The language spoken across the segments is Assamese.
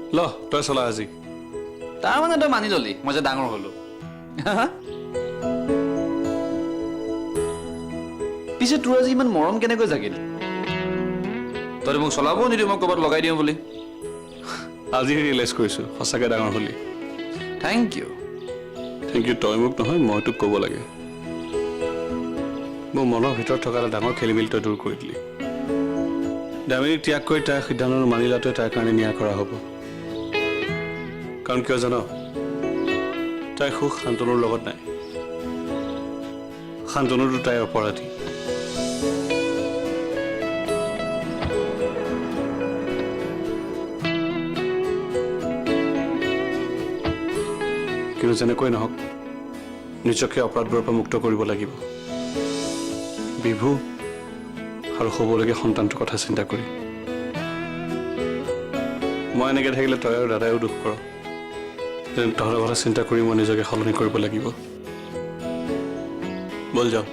ল তই চলা আজি তাৰ মানে তই মানি ললি মই যে ডাঙৰ হলো পিছে তোৰ আজি ইমান মৰম কেনেকৈ জাগিল তই মোক চলাবও নিদিওঁ মই ক'ৰবাত লগাই দিওঁ বুলি আজি ৰিয়েলাইজ কৰিছোঁ সঁচাকৈ ডাঙৰ হলি থেংক ইউ তই মোক নহয় মই তোক ক'ব লাগে মোৰ মনৰ ভিতৰত থকা এটা ডাঙৰ খেলিমেলি তই দূৰ কৰি দিলি দামিনীক ত্যাগ কৰি তাইৰ সিদ্ধান্ত মানি লোৱাটোৱে তাইৰ কাৰণে ন্যায় কৰা হ'ব কাৰণ কিয় জান তাইৰ সুখ শান্তনুৰ লগত নাই শান্তনুৰটো তাইৰ অপৰাধী কিন্তু যেনেকৈ নহওক নিজকে অপৰাধবোৰৰ পৰা মুক্ত কৰিব লাগিব বিভু আৰু হ'বলগীয়া সন্তানটোৰ কথা চিন্তা কৰি মই এনেকৈ থাকিলে তই আৰু দাদাইও দুখ কৰ যেন তহঁতৰ কথা চিন্তা কৰি মই নিজকে সলনি কৰিব লাগিব বল যাওঁ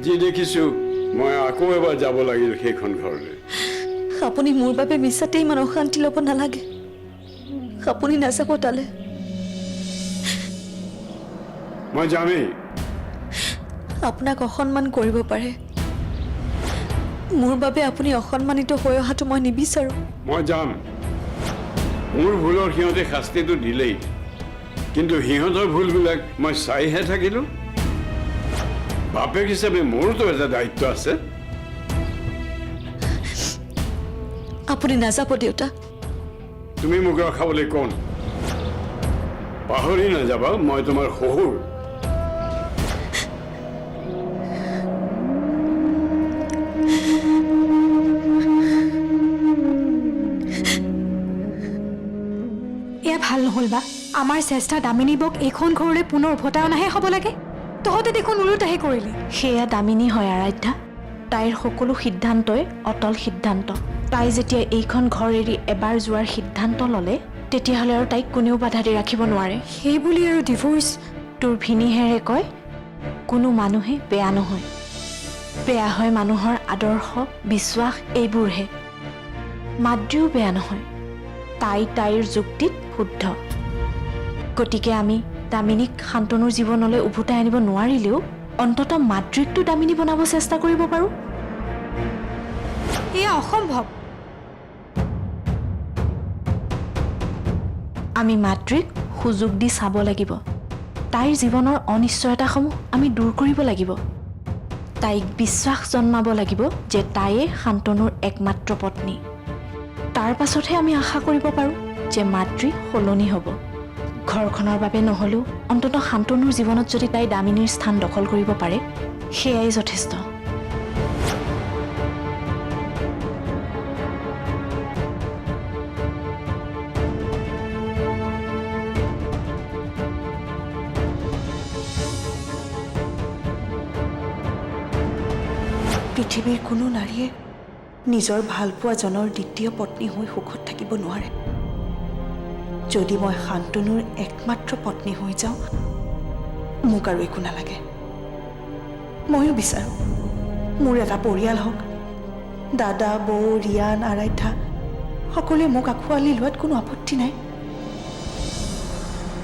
যি দেখিছো মই আকৌ এবাৰ যাব লাগিল সেইখন ঘৰলৈ আপুনি মোৰ বাবে মিছাতে ইমান অশান্তি ল'ব নালাগে আপুনি নাযাব তালে মই যামেই আপোনাক অসন্মান কৰিব পাৰে মোৰ বাবে আপুনি অসন্মানিত হৈ অহাটো মই নিবিচাৰোঁ মই যাম মোৰ ভুলৰ সিহঁতে শাস্তিটো দিলেই কিন্তু সিহঁতৰ ভুলবিলাক মই চাইহে থাকিলোঁ বাপেক হিচাপে মোৰতো এটা দায়িত্ব আছে আপুনি নাযাব দেউতা তুমি মোক ৰখাবলৈ কোন পাহৰি নাযাবা মই তোমাৰ শহুৰ এয়া ভাল নহ'ল বা আমাৰ চেষ্টা দামিনী বক এইখন ঘৰলৈ পুনৰ উভতাই অনাহে হ'ব লাগে তহঁতে দেখোন ওলোটাহে কৰিলি সেয়া দামিনী হয় আৰাধ্যা তাইৰ সকলো সিদ্ধান্তই অটল সিদ্ধান্ত তাই যেতিয়া এইখন ঘৰ এৰি এবাৰ যোৱাৰ সিদ্ধান্ত ল'লে তেতিয়াহ'লে আৰু তাইক কোনেও বাধা দি ৰাখিব নোৱাৰে সেই বুলি আৰু ডিভোৰ্চ তোৰ ভিনীহেৰে কয় কোনো মানুহে বেয়া নহয় বেয়া হয় মানুহৰ আদৰ্শ বিশ্বাস এইবোৰহে মাতৃও বেয়া নহয় তাইৰ যুক্তিত শুদ্ধ গতিকে আমি দামিনীক শান্তনুৰ জীৱনলৈ উভতাই আনিব নোৱাৰিলেও অন্ততঃ মাতৃকটো দামিনী বনাব চেষ্টা কৰিব পাৰোঁ এয়া অসম্ভৱ আমি মাতৃক সুযোগ দি চাব লাগিব তাইৰ জীৱনৰ অনিশ্চয়তাসমূহ আমি দূৰ কৰিব লাগিব তাইক বিশ্বাস জন্মাব লাগিব যে তাইয়ে শান্তনুৰ একমাত্ৰ পত্নী তাৰ পাছতহে আমি আশা কৰিব পাৰোঁ যে মাতৃ সলনি হ'ব ঘৰখনৰ বাবে নহ'লেও অন্ততঃ শান্তনুৰ জীৱনত যদি তাই দামিনীৰ স্থান দখল কৰিব পাৰে সেয়াই যথেষ্ট পৃথিৱীৰ কোনো নাৰীয়ে নিজৰ ভালপোৱাজনৰ দ্বিতীয় পত্নী হৈ সুখত থাকিব নোৱাৰে যদি মই শান্তনুৰ একমাত্ৰ পত্নী হৈ যাওঁ মোক আৰু একো নালাগে ময়ো বিচাৰোঁ মোৰ এটা পৰিয়াল হওক দাদা বৌ ৰিয়ান আৰাধ্যা সকলোৱে মোক আঁকোৱালি লোৱাত কোনো আপত্তি নাই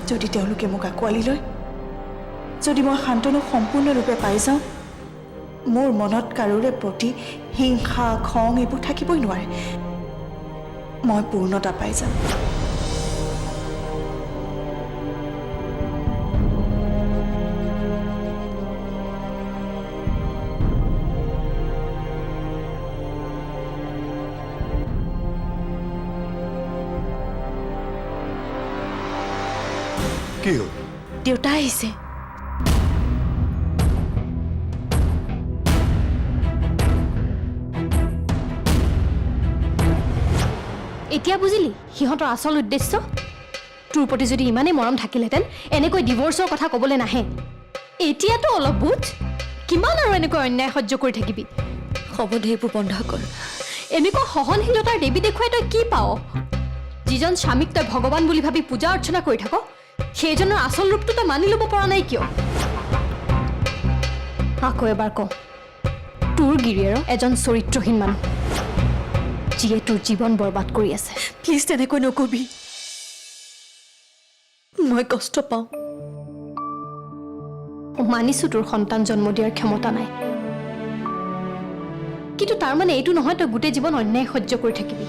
যদি তেওঁলোকে মোক আঁকোৱালি লয় যদি মই শান্তনুক সম্পূৰ্ণৰূপে পাই যাওঁ মোৰ মনত কাৰোৰে প্ৰতি হিংসা খং এইবোৰ থাকিবই নোৱাৰে মই পূৰ্ণতা পাই যাম কি হ'ল দেউতা আহিছে এতিয়া বুজিলি সিহঁতৰ আচল উদ্দেশ্য তোৰ প্ৰতি যদি ইমানেই মৰম থাকিলেহেঁতেন এনেকৈ ডিভোৰ্চৰ কথা ক'বলৈ নাহে এতিয়াতো অলপ বুজ কিমান আৰু এনেকৈ অন্যায় সহ্য কৰি থাকিবি হ'ব দে এইবোৰ বন্ধ কৰ এনেকুৱা সহনশীলতাৰ দেৱী দেখুৱাই তই কি পাৱ যিজন স্বামীক তই ভগৱান বুলি ভাবি পূজা অৰ্চনা কৰি থাক সেইজনৰ আচল ৰূপটো তই মানি ল'ব পৰা নাই কিয়? আকৌ এবাৰ কওঁ, তোৰ গিৰিয়েৰ এজন চৰিত্ৰহীন মানুহ, যিয়ে তোৰ জীৱন বৰবাদ কৰি আছে। প্লিজ তেনেকৈ নকবি, মই কষ্ট পাওঁ। মানিছো তোৰ সন্তান জন্ম দিয়াৰ ক্ষমতা নাই, কিন্তু তাৰ মানে এইটো নহয় তই গোটেই জীৱন অন্যায় সহ্য কৰি থাকিবি।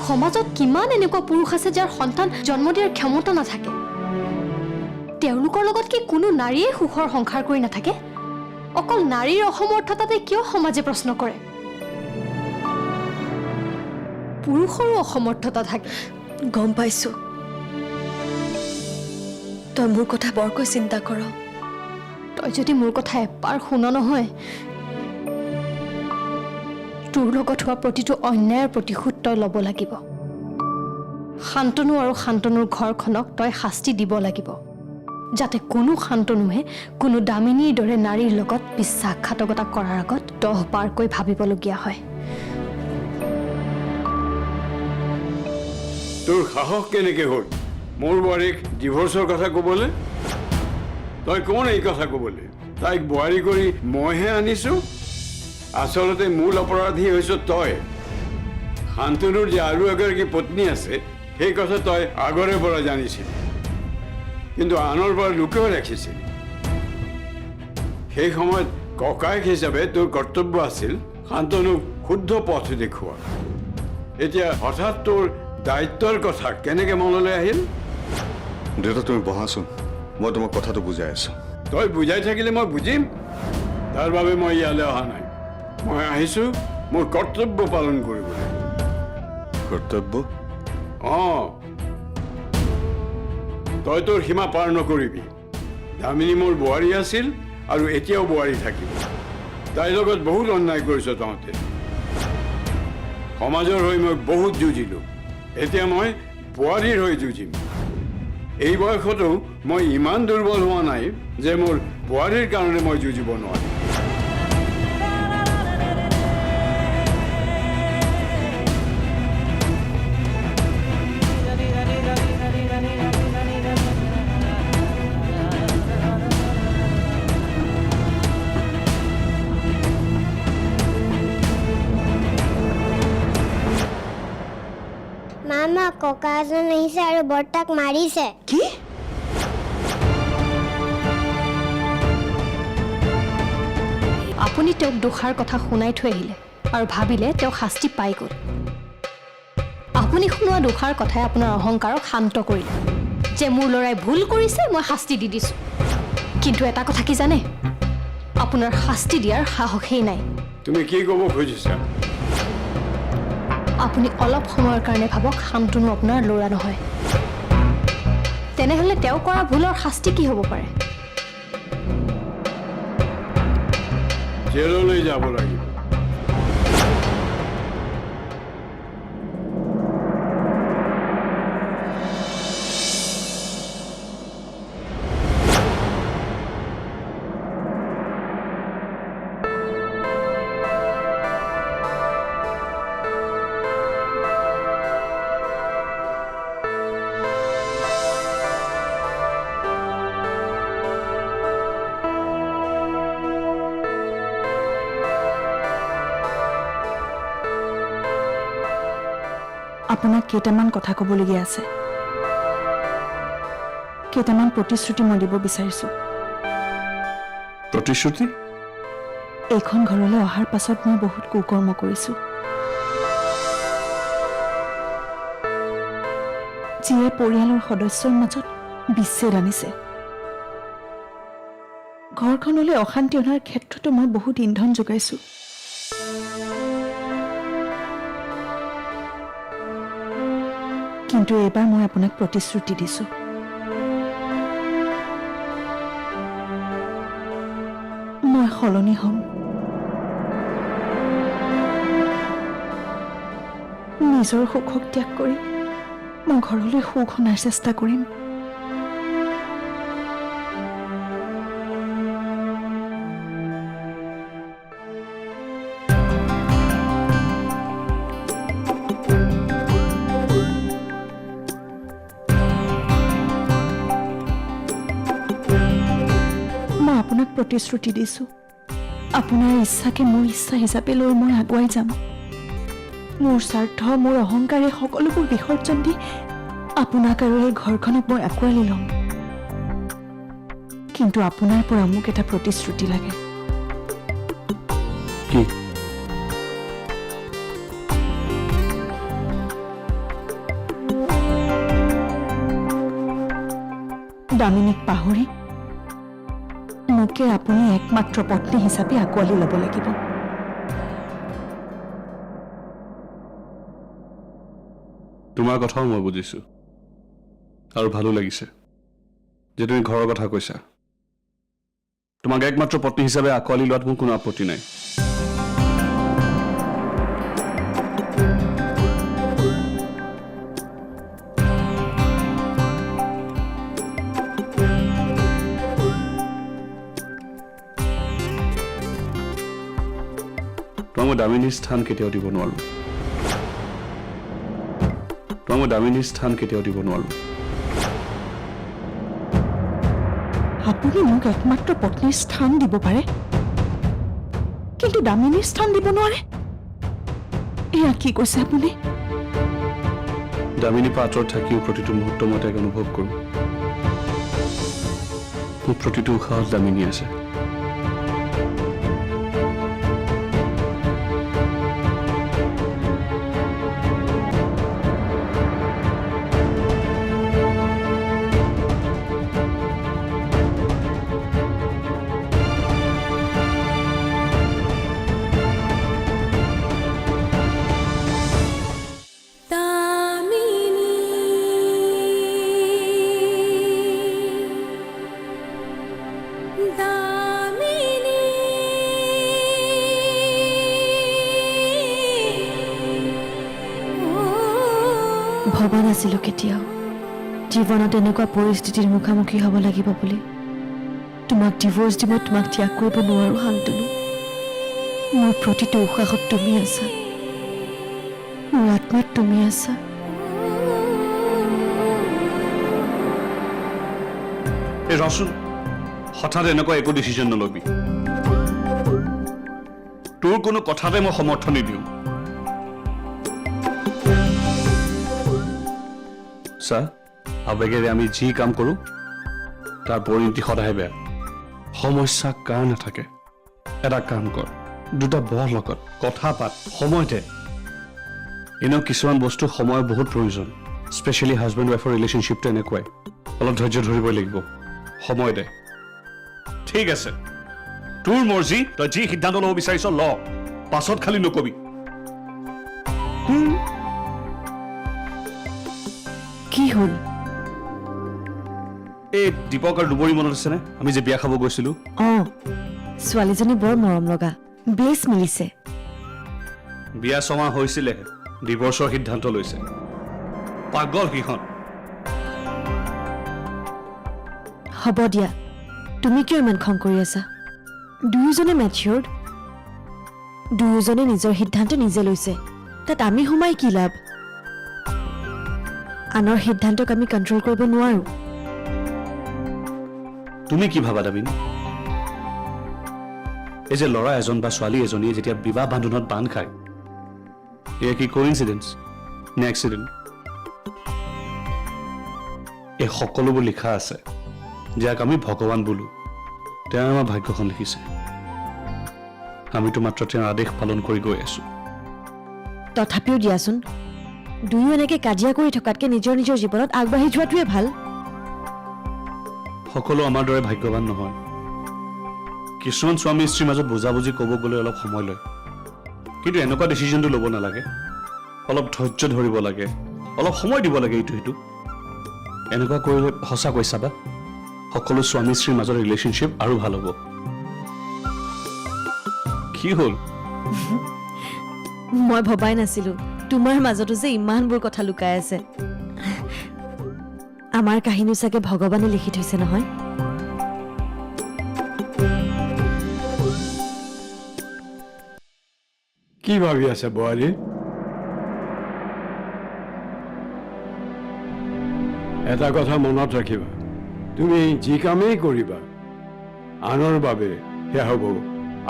সমাজত কিমান এনেকুৱা পুৰুষ আছে যাৰ সন্তান জন্ম দিয়াৰ ক্ষমতা নাথাকে। তেওঁলোকৰ লগত কি কোনো নাৰীয়ে সুখৰ সংসাৰ কৰি নাথাকে? অকল নাৰীৰ অসমৰ্থতাতে কিয় সমাজে প্ৰশ্ন কৰে? পুৰুষৰো অসমৰ্থতা থাকে। গম পাইছো, তই মোৰ কথা বৰকৈ চিন্তা কৰ। তই যদি মোৰ কথা এবাৰ শুন নহয়, তোৰ লগত হোৱা প্ৰতিটো অন্যায়ৰ প্ৰতিশোধ তই ল'ব লাগিব। শান্তনু আৰু শান্তনুৰ ঘৰখনক তই শাস্তি দিব লাগিব, যাতে কোনো শান্তনুহে কোনো দামিনীৰ দৰে নাৰীৰ লগত বিশ্বাসঘাতকতা কৰাৰ আগত 10 বাৰকৈ ভাবিবলগীয়া হয়। তোৰ সাহস কেনেকে হ'ল মোৰ বোৱাৰীক ডিভৰ্চৰ কথা ক'বলৈ? তই কোন এই কথা ক'বলৈ? তাইক বোৱাৰী কৰি মইহে আনিছো। আচলতে মূল অপৰাধী হৈছ তই। শান্তনুৰ যে আৰু এগৰাকী পত্নী আছে সেই কথা তই আগৰে পৰা জানিছিলি, কিন্তু আনৰ পৰা লুকুৱাই ৰাখিছিলি। সেই সময়ত ককায়েক হিচাপে তোৰ কৰ্তব্য আছিল শান্তনুক শুদ্ধ পথ দেখুওৱা। এতিয়া হঠাৎ তোৰ দায়িত্বৰ কথা কেনেকে মনলৈ আহিল? দেউতা তুমি বহাচোন, মই তোমাক কথাটো বুজাই আছো। তই বুজাই থাকিলে মই বুজিম, তাৰ বাবে মই ইয়ালৈ অহা নাই। মই আহিছো মোৰ কৰ্তব্য পালন কৰিবলৈ। কৰ্তব্য? অঁ, তই তোৰ সীমা পাৰ নকৰিবি। দামিনী মোৰ বোৱাৰী আছিল আৰু এতিয়াও বোৱাৰী থাকিব। তাইৰ লগত বহুত অন্যায় কৰিছ তহঁতে। সমাজৰ হৈ মই বহুত যুঁজিলোঁ, এতিয়া মই বোৱাৰীৰ হৈ যুঁজিম। এই বয়সতো মই ইমান দুৰ্বল হোৱা নাই যে মোৰ বোৱাৰীৰ কাৰণে মই যুঁজিব নোৱাৰিম। মামা, ককা এজন আহিছে আৰু বৰ্তাক মাৰিছে। কি? আপুনি তেওঁক দোষাৰ কথা শুনাই থৈ আহিলে আৰু ভাবিলে তেওঁ শাস্তি পাই গ'ল। আপুনি শুনোৱা দোষাৰ কথাই আপোনাৰ অহংকাৰক শান্ত কৰিলে যে মোৰ ল'ৰাই ভুল কৰিছে, মই শাস্তি দি দিছোঁ। কিন্তু এটা কথা কি জানে, আপোনাৰ শাস্তি দিয়াৰ সাহসেই নাই। তুমি কি ক'ব খুজিছা? আপুনি অলপ সময়ৰ কাৰণে ভাবক শান্তনু আপোনাৰ ল'ৰা নহয়। তেনেহ'লে তেওঁ কৰা ভুলৰ শাস্তি কি হ'ব পাৰে? জেললৈ যাব লাগিব। আপোনাক কেইটামান কথা ক'বলগীয়া আছে। কেইটামান প্ৰতিশ্ৰুতি মই দিব বিচাৰিছোঁ। প্ৰতিশ্ৰুতি? এইখন ঘৰলৈ অহাৰ পাছত মই বহুত কুকৰ্ম কৰিছোঁ, যিয়ে পৰিয়ালৰ সদস্যৰ মাজত বিচ্ছেদ আনিছে। ঘৰখনলৈ অশান্তি অনাৰ ক্ষেত্ৰতো মই বহুত ইন্ধন যোগাইছোঁ। কিন্তু এইবাৰ মই আপোনাক প্ৰতিশ্ৰুতি দিছোঁ, মই সলনি হ'ম। নিজৰ সুখক ত্যাগ কৰি মই ঘৰলৈ সুখ অনাৰ চেষ্টা কৰিম। প্ৰতিশ্ৰুতি দিছোঁ আপোনাৰ ইচ্ছাকে মোৰ ইচ্ছা হিচাপে লৈ মই আগুৱাই যাম। মোৰ স্বাৰ্থ, মোৰ অহংকাৰে সকলোবোৰ বিসৰ্জন দি আপোনাক আৰু এই ঘৰখনক মই আঁকোৱালি ল'ম। কিন্তু আপোনাৰ পৰা মোক এটা প্ৰতিশ্ৰুতি লাগে। কি? দামিনীক পাহৰি মোকে আপুনি একমাত্ৰ পত্নী হিচাপে আঁকোৱালি ল'ব লাগিব। তোমাৰ কথাও মই বুজিছোঁ আৰু ভালো লাগিছে যে তুমি ঘৰৰ কথা কৈছা। তোমাক একমাত্ৰ পত্নী হিচাপে আঁকোৱালি লোৱাত মোৰ কোনো আপত্তি নাই। তোমাক মই দামিনীৰ স্থান কেতিয়াও দিব নোৱাৰো। তোমাক মই দামিনীৰ স্থান কেতিয়াও দিব নোৱাৰো। আপুনি মোক একমাত্ৰ পত্নীৰ স্থান দিব পাৰে, কিন্তু দামিনীৰ স্থান দিব নোৱাৰে। এয়া কি কৈছে আপুনি? দামিনী পৰা আঁতৰত থাকিও প্ৰতিটো মুহূৰ্ত মই তাইক অনুভৱ কৰোঁ। মোৰ প্ৰতিটো উশাহত দামিনী আছে। ভবা নাছিলোঁ কেতিয়াও জীৱনত এনেকুৱা পৰিস্থিতিৰ মুখামুখি হ'ব লাগিব বুলি। তোমাক ডিভোৰ্চ দি মই তোমাক ত্যাগ কৰিব নোৱাৰো শান্তনু। মোৰ প্ৰতিটো উশাহত তুমি আছা, মোৰ আত্মাত তুমি আছা। এই ৰচোন, হঠাৎ এনেকুৱা একো ডিচিজন নলবি। তোৰ কোনো কথাতে মই সমৰ্থন নিদিওঁ। চা, আবেগেৰে আমি যি কাম কৰোঁ তাৰ পৰিণতি সদায় বেয়া। সমস্যা কাৰ নাথাকে। এটা কাম কৰ, দুটা বহ লগত কথা পাত, সময় দে। এনেও কিছুমান বস্তু সময়ৰ বহুত প্ৰয়োজন। স্পেচিয়েলি হাজবেণ্ড ৱাইফৰ ৰিলেশ্যনশ্বিপটো এনেকুৱাই, অলপ ধৈৰ্য ধৰিবই লাগিব। সময় দে। ঠিক আছে, তোৰ মৰ্জি, তই যি সিদ্ধান্ত ল'ব বিচাৰিছ ল, পাছত খালি নকবি। কি হ'ল? এই দীপক আৰু দুবৰি মনত আছেনে, আমি যে বিয়া খাব গৈছিলো? অঁ, ছোৱালীজনী বৰ মৰম লগা, বেছ মিলিছে। বিয়া ছমাহ হৈছিলেহে ডিভৰ্চৰ সিদ্ধান্ত লৈছে। পাগল সিহঁত। হ'ব দিয়া, তুমি কিয় ইমান খং কৰি আছা? দুয়োজনে মেচিয়ৰ্ড, দুয়োজনে নিজৰ সিদ্ধান্ত নিজে লৈছে, তাত আমি সোমাই কি লাভ? আনৰ সিদ্ধান্তক আমি কণ্ট্ৰল কৰিব নোৱাৰো। তুমি কি ভাবা দামিনী? এই যে ল'ৰা এজন বা ছোৱালী এজনীয়ে যেতিয়া বিবাহ বান্ধোনত বান্ধ খায়, এয়া কি কোইনচিডেন্স নে এক্সিডেণ্ট? এই সকলোবোৰ লিখা আছে, যাক আমি ভগৱান বোলো। তেওঁ আমাৰ ভাগ্যখন লিখিছে। আমিতো মাত্ৰ তেওঁৰ আদেশ পালন কৰি গৈ আছো। তথাপিও দিয়াচোন, দুয়ো এনেকে কাজিয়া কৰি থকাতকে নিজৰ নিজৰ জীৱনত আগবাঢ়ি যোৱাটোৱে ভাল। সকলো আমাৰ দৰে ভাগ্যৱান নহয়। কিছুমান স্বামী স্ত্ৰীৰ মাজত বুজাবুজি ক'ব গ'লে অলপ সময় লয়, কিন্তু এনেকুৱা ডিচিশ্যনটো ল'ব নালাগে। অলপ ধৈৰ্য ধৰিব লাগে, অলপ সময় দিব লাগে ইটো সিটো। এনেকুৱা কৰিলে সঁচাকৈ চাবা, সকলো স্বামী স্ত্ৰীৰ মাজৰ ৰিলেশ্যনশ্বিপ আৰু ভাল হ'ব। কি হ'ল? মই ভবাই নাছিলো তোমাৰ মাজতো যে ইমানবোৰ কথা লুকাই আছে। আমাৰ কাহিনী চাগে ভগৱানে লিখি থৈছে নহয়। কি ভাবি আছে বোৱাৰী? এটা কথা মনত ৰাখিবা, তুমি যি কামেই কৰিবা আনৰ বাবে সেয়া হ'ব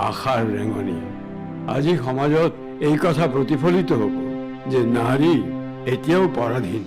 আশাৰ ৰেঙনি। আজি সমাজত এই কথা প্ৰতিফলিত হ'ব যে নাৰী এতিয়াও পৰাধীন।